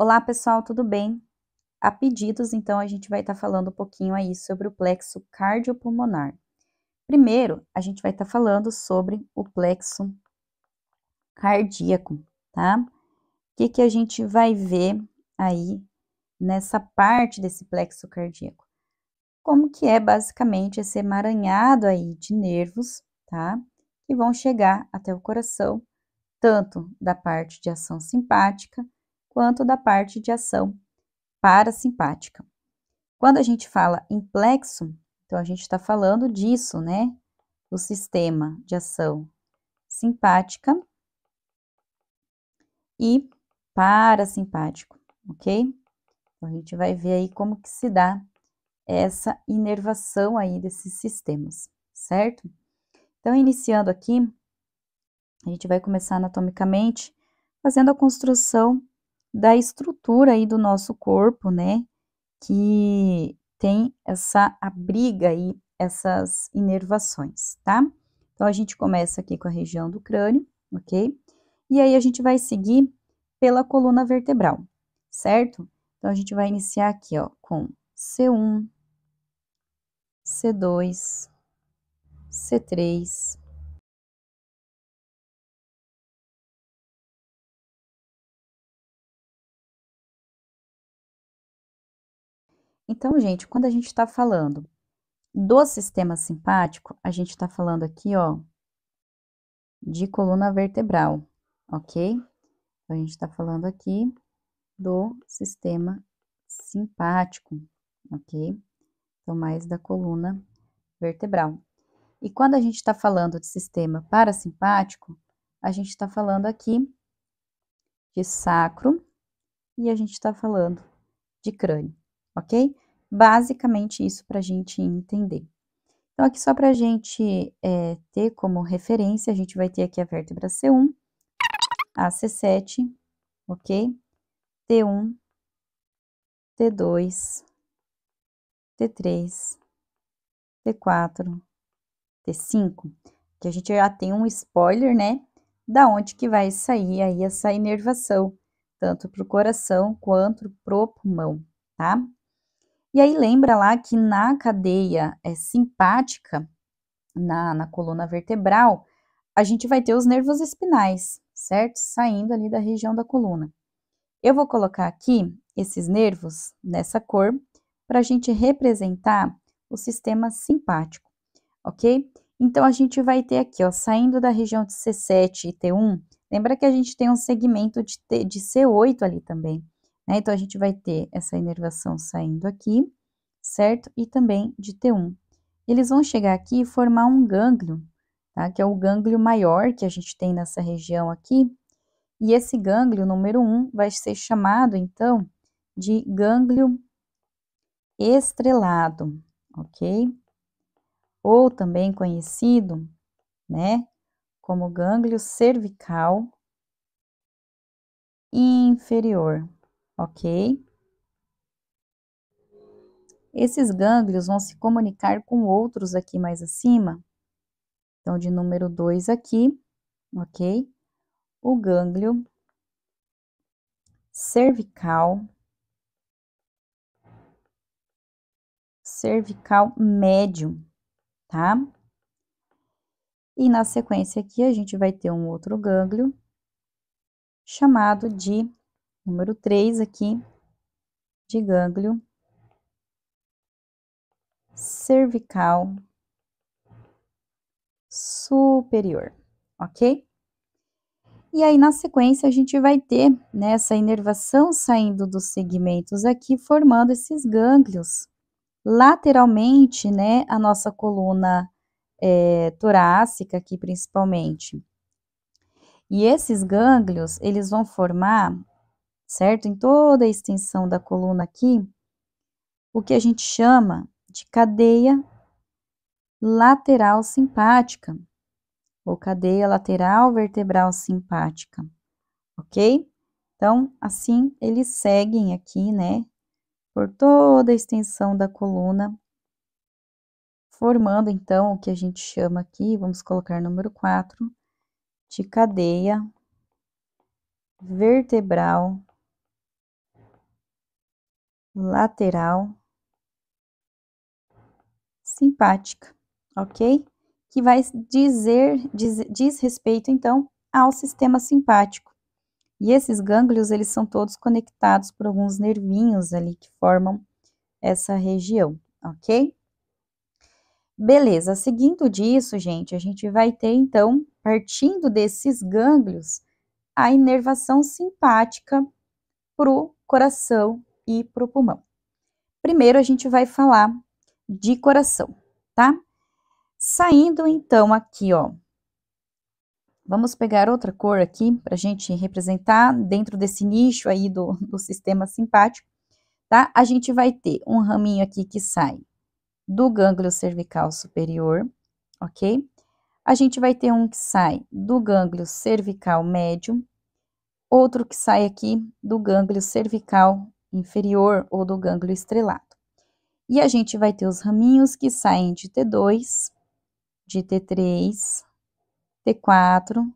Olá, pessoal, tudo bem? A pedidos, então, a gente vai estar falando um pouquinho aí sobre o plexo cardiopulmonar. Primeiro, a gente vai estar falando sobre o plexo cardíaco, tá? O que a gente vai ver aí nessa parte desse plexo cardíaco? Como que é basicamente esse emaranhado aí de nervos, tá? Que vão chegar até o coração, tanto da parte de ação simpática quanto da parte de ação parasimpática. Quando a gente fala em plexo, então a gente está falando disso, né? O sistema de ação simpática e parasimpático, ok? Então a gente vai ver aí como que se dá essa inervação aí desses sistemas, certo? Então, iniciando aqui, a gente vai começar anatomicamente fazendo a construção da estrutura aí do nosso corpo, né? Que tem essa abriga aí, essas inervações, tá? Então, a gente começa aqui com a região do crânio, ok? E aí, a gente vai seguir pela coluna vertebral, certo? Então, a gente vai iniciar aqui, ó, com C1, C2, C3. Então, gente, quando a gente está falando do sistema simpático, a gente está falando aqui, ó, de coluna vertebral, ok? Então, a gente está falando aqui do sistema simpático, ok? Então, mais da coluna vertebral. E quando a gente está falando de sistema parasimpático, a gente está falando aqui de sacro e a gente está falando de crânio, ok? Basicamente isso para a gente entender. Então, aqui só para a gente ter como referência, a gente vai ter aqui a vértebra C1, a C7, ok? T1, T2, T3, T4, T5, que a gente já tem um spoiler, né? Da onde que vai sair aí essa inervação, tanto para o coração quanto para o pulmão, tá? E aí lembra lá que na cadeia simpática, na coluna vertebral, a gente vai ter os nervos espinais, certo? Saindo ali da região da coluna. Eu vou colocar aqui esses nervos nessa cor para a gente representar o sistema simpático, ok? Então, a gente vai ter aqui, ó, saindo da região de C7 e T1, lembra que a gente tem um segmento de C8 ali também, né? Então, a gente vai ter essa inervação saindo aqui, certo? E também de T1. Eles vão chegar aqui e formar um gânglio, tá? Que é o gânglio maior que a gente tem nessa região aqui. E esse gânglio número 1 vai ser chamado, então, de gânglio estrelado, ok? Ou também conhecido, né, como gânglio cervical inferior, ok? Esses gânglios vão se comunicar com outros aqui mais acima. Então, de número 2 aqui, ok? O gânglio cervical médio, tá? E na sequência aqui, a gente vai ter um outro gânglio chamado de número 3 aqui, de gânglio cervical superior, ok? E aí, na sequência, a gente vai ter, né, essa inervação saindo dos segmentos aqui, formando esses gânglios. Lateralmente, né, a nossa coluna torácica aqui, principalmente. E esses gânglios, eles vão formar, certo? Em toda a extensão da coluna aqui, o que a gente chama de cadeia lateral simpática, ou cadeia lateral vertebral simpática, ok? Então, assim, eles seguem aqui, né, por toda a extensão da coluna, formando, então, o que a gente chama aqui, vamos colocar número 4, de cadeia vertebral lateral simpática, ok? Que vai diz respeito, então, ao sistema simpático. E esses gânglios, eles são todos conectados por alguns nervinhos ali que formam essa região, ok? Beleza, seguindo disso, gente, a gente vai ter, então, partindo desses gânglios, a inervação simpática pro coração e pro pulmão. Primeiro, a gente vai falar de coração, tá? Saindo, então, aqui, ó, vamos pegar outra cor aqui para a gente representar dentro desse nicho aí do sistema simpático, tá? A gente vai ter um raminho aqui que sai do gânglio cervical superior, ok? A gente vai ter um que sai do gânglio cervical médio, outro que sai aqui do gânglio cervical inferior ou do gânglio estrelado. E a gente vai ter os raminhos que saem de T2, de T3, T4,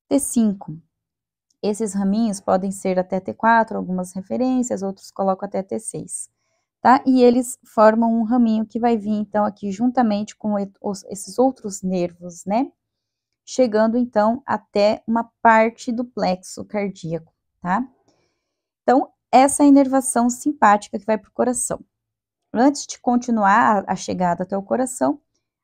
T5. Esses raminhos podem ser até T4, algumas referências, outros colocam até T6, tá? E eles formam um raminho que vai vir, então, aqui juntamente com esses outros nervos, né? Chegando, então, até uma parte do plexo cardíaco, tá? Então, essa é a inervação simpática que vai para o coração. Antes de continuar a chegada até o coração,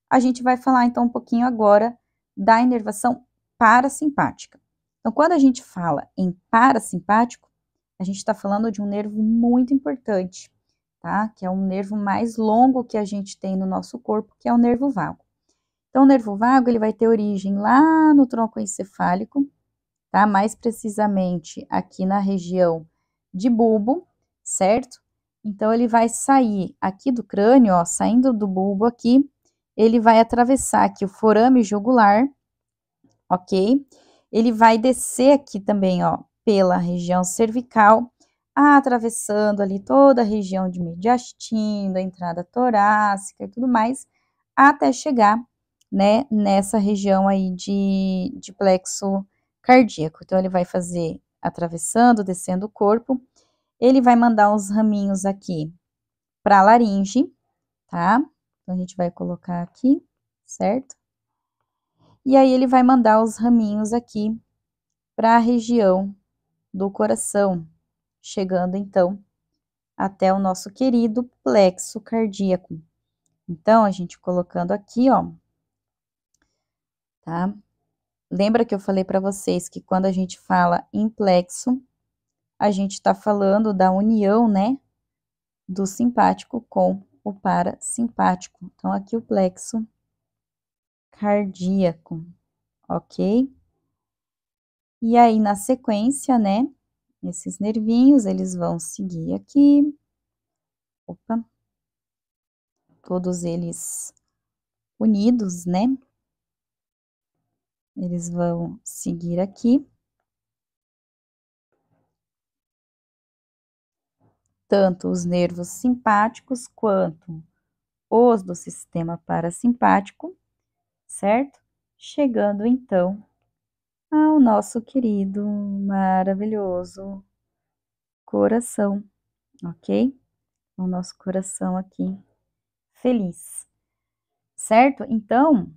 a gente vai falar, então, um pouquinho agora da inervação parasimpática. Então, quando a gente fala em parasimpático, a gente está falando de um nervo muito importante, tá? Que é um nervo mais longo que a gente tem no nosso corpo, que é o nervo vago. Então, o nervo vago, ele vai ter origem lá no tronco encefálico, tá? Mais precisamente aqui na região de bulbo, certo? Então, ele vai sair aqui do crânio, ó, saindo do bulbo aqui, ele vai atravessar aqui o forame jugular, ok? Ele vai descer aqui também, ó, pela região cervical, atravessando ali toda a região de mediastino, a entrada torácica e tudo mais, até chegar, né, nessa região aí de plexo cardíaco. Então, ele vai fazer atravessando, descendo o corpo, ele vai mandar uns raminhos aqui para a laringe, tá? Então, a gente vai colocar aqui, certo? E aí, ele vai mandar os raminhos aqui para a região do coração, chegando então até o nosso querido plexo cardíaco. Então, a gente colocando aqui, ó, tá? Lembra que eu falei para vocês que quando a gente fala em plexo, a gente está falando da união, né, do simpático com o parasimpático. Então, aqui o plexo cardíaco, ok? E aí, na sequência, né, esses nervinhos, eles vão seguir aqui. Opa. Todos eles unidos, né? Eles vão seguir aqui. Tanto os nervos simpáticos quanto os do sistema parasimpático, certo? Chegando então ao nosso querido, maravilhoso coração, ok? O nosso coração aqui feliz, certo? Então,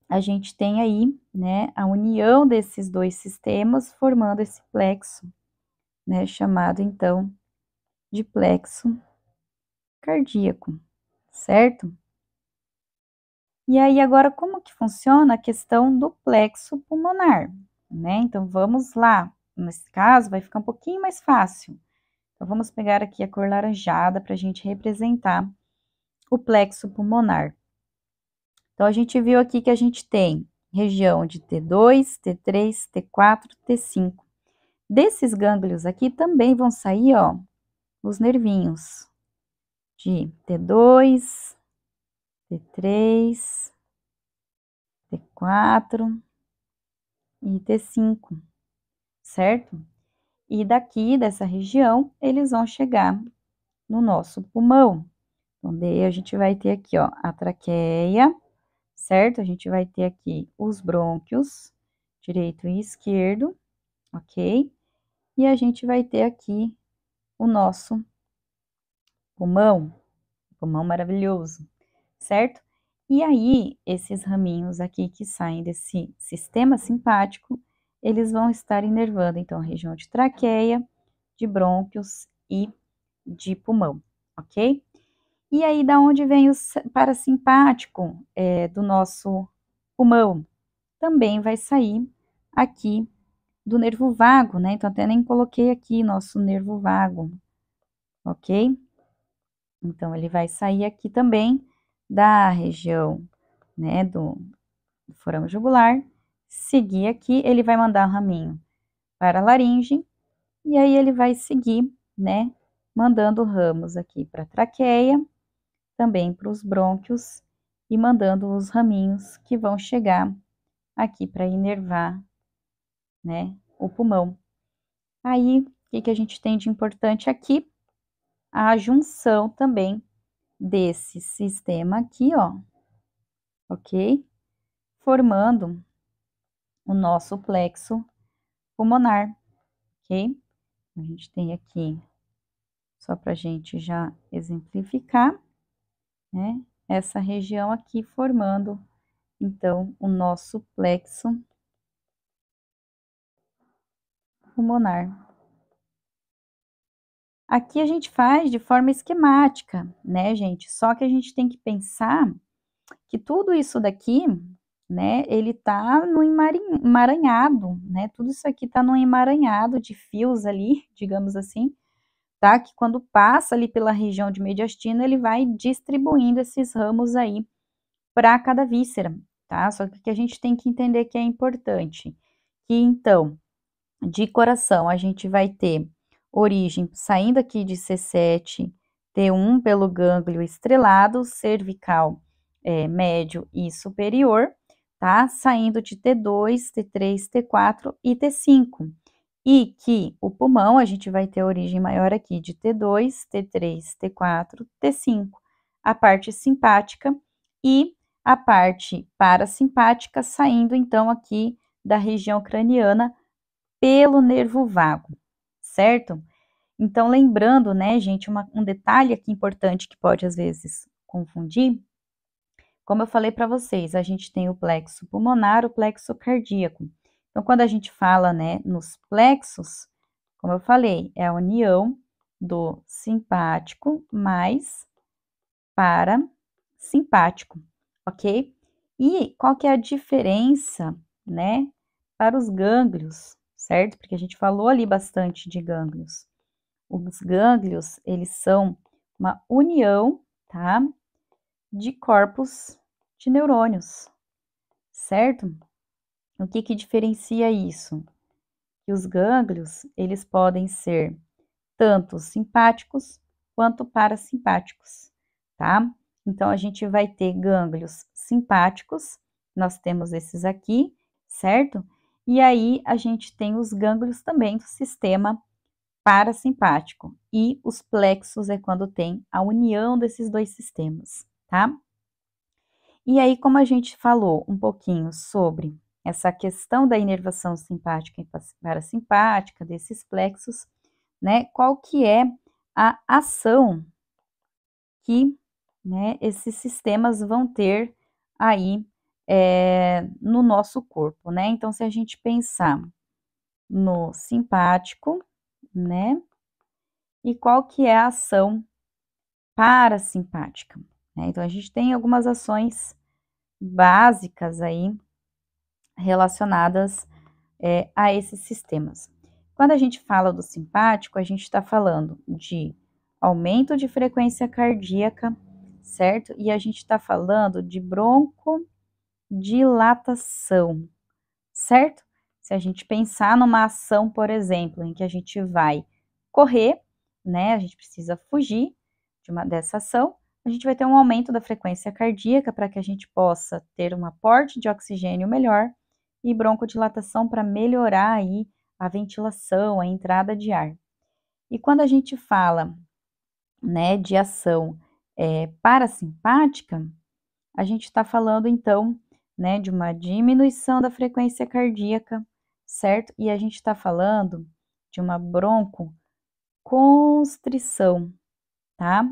a gente tem aí, né, a união desses dois sistemas formando esse plexo, né, chamado então de plexo cardíaco, certo? E aí, agora, como que funciona a questão do plexo pulmonar, né? Então, vamos lá. Nesse caso, vai ficar um pouquinho mais fácil. Então, vamos pegar aqui a cor laranjada para a gente representar o plexo pulmonar. Então, a gente viu aqui que a gente tem região de T2, T3, T4, T5. Desses gânglios aqui também vão sair, ó, os nervinhos de T2, T3, T4 e T5, certo? E daqui, dessa região, eles vão chegar no nosso pulmão. Então, daí a gente vai ter aqui, ó, a traqueia, certo? A gente vai ter aqui os brônquios, direito e esquerdo, ok? E a gente vai ter aqui o nosso pulmão maravilhoso, certo? E aí, esses raminhos aqui que saem desse sistema simpático, eles vão estar inervando, então, a região de traqueia, de brônquios e de pulmão, ok? E aí, da onde vem o parasimpático do nosso pulmão? Também vai sair aqui do nervo vago, né? Então, até nem coloquei aqui nosso nervo vago, ok? Então, ele vai sair aqui também da região, né, do forame jugular, seguir aqui, ele vai mandar o raminho para a laringe, e aí ele vai seguir, né, mandando ramos aqui para a traqueia, também para os brônquios, e mandando os raminhos que vão chegar aqui para inervar, né, o pulmão. Aí, o que a gente tem de importante aqui? A junção também desse sistema aqui, ó, ok? Formando o nosso plexo pulmonar, ok? A gente tem aqui, só para a gente já exemplificar, né? Essa região aqui formando, então, o nosso plexo pulmonar. Aqui a gente faz de forma esquemática, né, gente? Só que a gente tem que pensar que tudo isso daqui, né, ele tá no emaranhado, né? Tudo isso aqui tá no emaranhado de fios ali, digamos assim, tá? Que quando passa ali pela região de mediastina, ele vai distribuindo esses ramos aí para cada víscera, tá? Só que a gente tem que entender que é importante, que então, de coração, a gente vai ter origem saindo aqui de C7, T1 pelo gânglio estrelado, cervical médio e superior, tá? Saindo de T2, T3, T4 e T5. E que o pulmão, a gente vai ter origem maior aqui de T2, T3, T4, T5. A parte simpática e a parte parasimpática saindo, então, aqui da região craniana pelo nervo vago, certo? Então, lembrando, né, gente, um detalhe aqui importante que pode, às vezes, confundir, como eu falei para vocês, a gente tem o plexo pulmonar, o plexo cardíaco. Então, quando a gente fala, né, nos plexos, como eu falei, é a união do simpático mais parasimpático, ok? E qual que é a diferença, né, para os gânglios, certo? Porque a gente falou ali bastante de gânglios. Os gânglios, eles são uma união, tá, de corpos de neurônios, certo? O que que diferencia isso? Que os gânglios, eles podem ser tanto simpáticos quanto parasimpáticos, tá? Então, a gente vai ter gânglios simpáticos, nós temos esses aqui, certo? E aí, a gente tem os gânglios também do sistema parasimpático. E os plexos é quando tem a união desses dois sistemas, tá? E aí, como a gente falou um pouquinho sobre essa questão da inervação simpática e parasimpática, desses plexos, né? Qual que é a ação que, né, esses sistemas vão ter aí no nosso corpo, né? Então, se a gente pensar no simpático, né? E qual que é a ação parasimpática, né? Então, a gente tem algumas ações básicas aí relacionadas a esses sistemas. Quando a gente fala do simpático, a gente está falando de aumento de frequência cardíaca, certo? E a gente está falando de broncodilatação, certo? Se a gente pensar numa ação, por exemplo, em que a gente vai correr, né? A gente precisa fugir dessa ação, a gente vai ter um aumento da frequência cardíaca para que a gente possa ter um aporte de oxigênio melhor e broncodilatação para melhorar aí a ventilação, a entrada de ar. E quando a gente fala, né, de ação parasimpática, a gente está falando então, né, de uma diminuição da frequência cardíaca, certo? E a gente está falando de uma broncoconstrição, tá?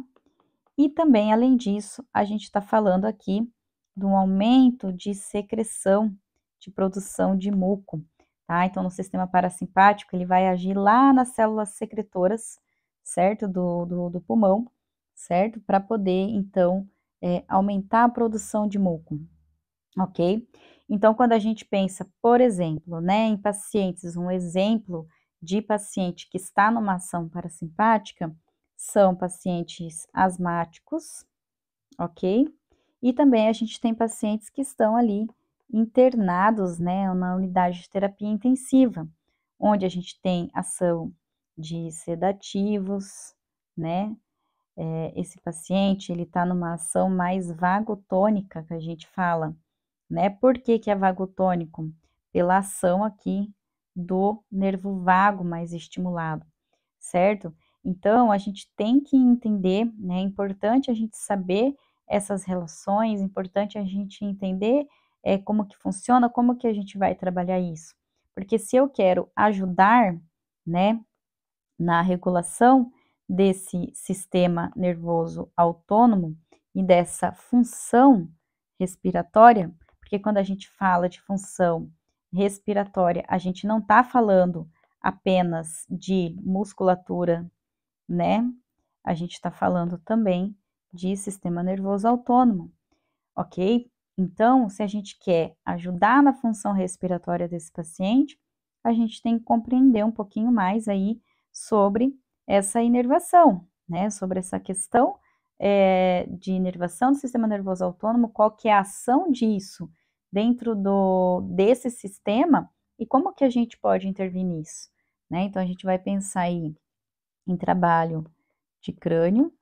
E também, além disso, a gente está falando aqui de um aumento de secreção, de produção de muco, tá? Então, no sistema parasimpático, ele vai agir lá nas células secretoras, certo? Do pulmão, certo? Para poder, então, aumentar a produção de muco, ok? Então, quando a gente pensa, por exemplo, né, em pacientes, um exemplo de paciente que está numa ação parasimpática, são pacientes asmáticos, ok? E também a gente tem pacientes que estão ali internados, né, na unidade de terapia intensiva, onde a gente tem ação de sedativos, né? Esse paciente, ele tá numa ação mais vagotônica, que a gente fala, né? Por que que é vagotônico? Pela ação aqui do nervo vago mais estimulado, certo? Então, a gente tem que entender, né? É importante a gente saber essas relações, é importante a gente entender como que funciona, como que a gente vai trabalhar isso. Porque se eu quero ajudar, né, na regulação desse sistema nervoso autônomo e dessa função respiratória, porque quando a gente fala de função respiratória, a gente não está falando apenas de musculatura, né? A gente está falando também de sistema nervoso autônomo, ok? Então, se a gente quer ajudar na função respiratória desse paciente, a gente tem que compreender um pouquinho mais aí sobre essa inervação, né? Sobre essa questão de inervação do sistema nervoso autônomo, qual que é a ação disso dentro desse sistema e como que a gente pode intervir nisso, né? Então, a gente vai pensar aí em trabalho de crânio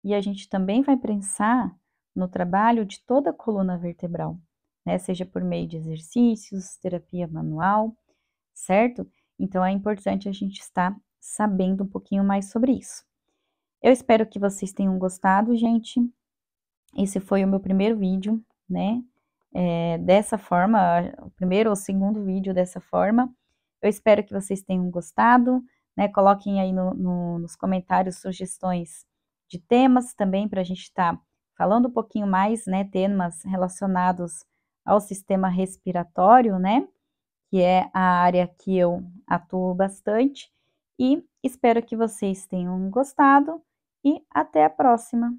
e a gente também vai pensar no trabalho de toda a coluna vertebral, né? Seja por meio de exercícios, terapia manual, certo? Então é importante a gente estar sabendo um pouquinho mais sobre isso. Eu espero que vocês tenham gostado, gente. Esse foi o meu primeiro vídeo, né? Dessa forma, o primeiro ou segundo vídeo dessa forma. Eu espero que vocês tenham gostado, né? Coloquem aí nos comentários sugestões de temas também para a gente estar falando um pouquinho mais, né? Temas relacionados ao sistema respiratório, né? Que é a área que eu atuo bastante. E espero que vocês tenham gostado e até a próxima!